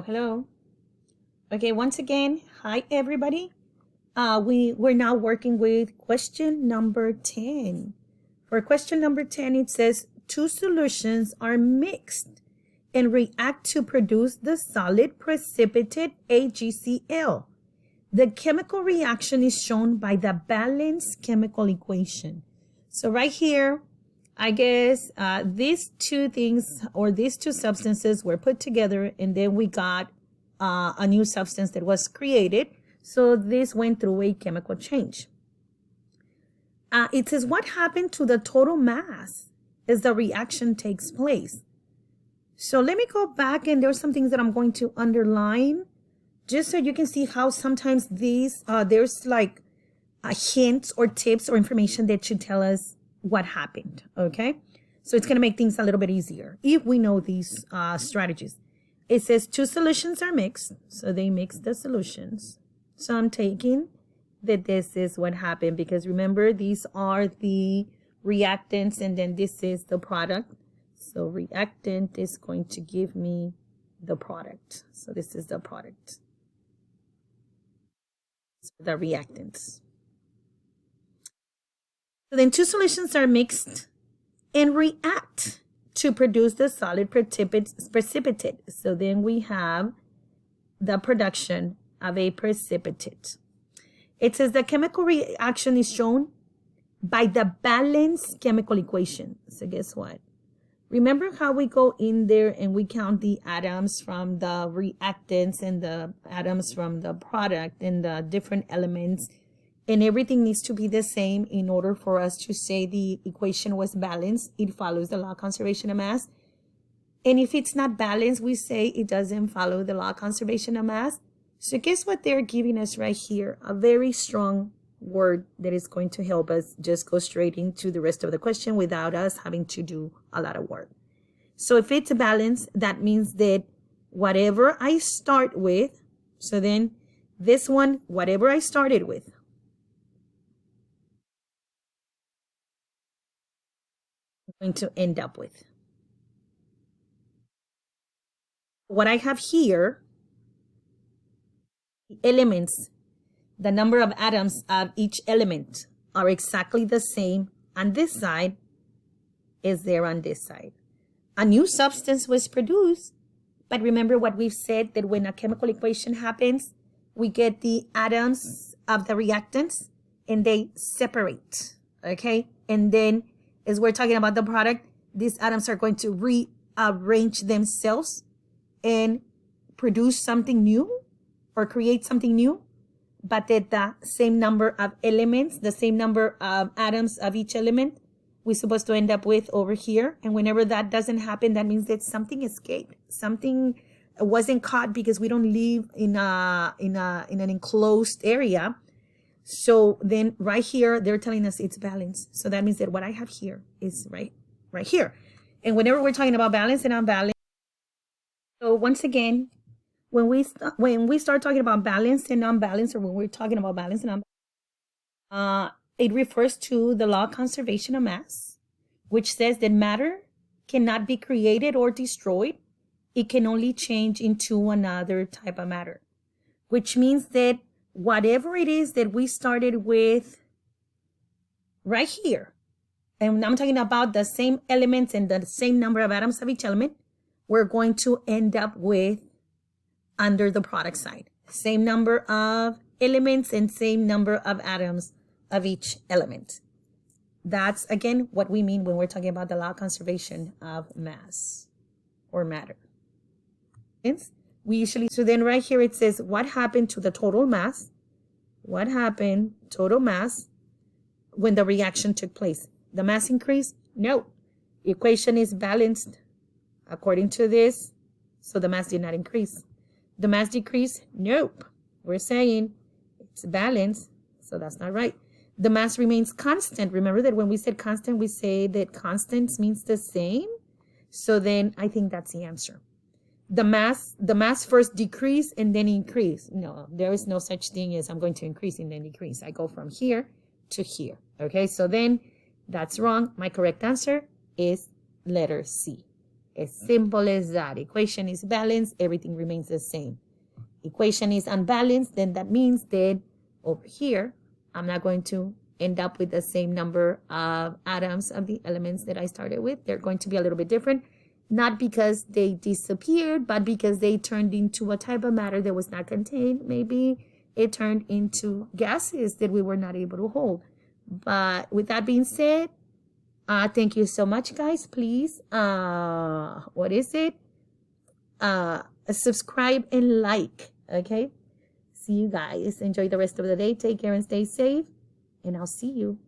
Hello. Okay, once again, hi everybody. We're now working with question number 10. For question number 10, it says two solutions are mixed and react to produce the solid precipitate AgCl. The chemical reaction is shown by the balanced chemical equation. So right here, I guess these two things or these two substances were put together, and then we got a new substance that was created. So this went through a chemical change. It says what happened to the total mass as the reaction takes place. So let me go back, and there's some things that I'm going to underline just so you can see how sometimes these there's like hints or tips or information that should tell us what happened. Okay, so it's going to make things a little bit easier if we know these strategies. It says two solutions are mixed, so they mix the solutions. So I'm taking that this is what happened, because remember, these are the reactants and then this is the product. So reactant is going to give me the product. So this is the product. So the reactants. So then two solutions are mixed and react to produce the solid precipitate. So then we have the production of a precipitate. It says the chemical reaction is shown by the balanced chemical equation. So guess what? Remember how we go in there and we count the atoms from the reactants and the atoms from the product and the different elements, and everything needs to be the same in order for us to say the equation was balanced. It follows the law of conservation of mass. And if it's not balanced, we say it doesn't follow the law of conservation of mass. So guess what they're giving us right here? A very strong word that is going to help us just go straight into the rest of the question without us having to do a lot of work. So if it's a balance, that means that whatever I start with, so then this one, whatever I started with, I'm going to end up with. What I have here, the elements, the number of atoms of each element are exactly the same on this side as there on this side. A new substance was produced, but remember what we've said, that when a chemical equation happens, we get the atoms of the reactants and they separate, okay? And then as we're talking about the product, these atoms are going to rearrange themselves and produce something new or create something new, but at the same number of elements, the same number of atoms of each element, we're supposed to end up with over here. And whenever that doesn't happen, that means that something escaped. Something wasn't caught, because we don't live in an enclosed area. So then right here, they're telling us it's balanced. So that means that what I have here is right here. And whenever we're talking about balance and unbalance, so once again, when we start talking about balance and unbalance, or when we're talking about balance and unbalance, it refers to the law of conservation of mass, which says that matter cannot be created or destroyed. It can only change into another type of matter, which means that whatever it is that we started with right here, and I'm talking about the same elements and the same number of atoms of each element, we're going to end up with under the product side. Same number of elements and same number of atoms of each element. That's, again, what we mean when we're talking about the law of conservation of mass or matter. We usually, so then right here it says, what happened to the total mass? What happened, total mass, when the reaction took place? The mass increased? No. The equation is balanced according to this, so the mass did not increase. The mass decrease? Nope. We're saying it's balanced, so that's not right. The mass remains constant. Remember that when we said constant, we say that constant means the same. So then I think that's the answer. The mass first decrease and then increase. No, there is no such thing as I'm going to increase and then decrease. I go from here to here. Okay, so then that's wrong. My correct answer is letter C. As simple as that. Equation is balanced, everything remains the same. Equation is unbalanced, then that means that over here, I'm not going to end up with the same number of atoms of the elements that I started with. They're going to be a little bit different, not because they disappeared, but because they turned into a type of matter that was not contained. Maybe it turned into gases that we were not able to hold. But with that being said, thank you so much, guys. Please, what is it? Subscribe and like, okay? See you guys. Enjoy the rest of the day. Take care and stay safe. And I'll see you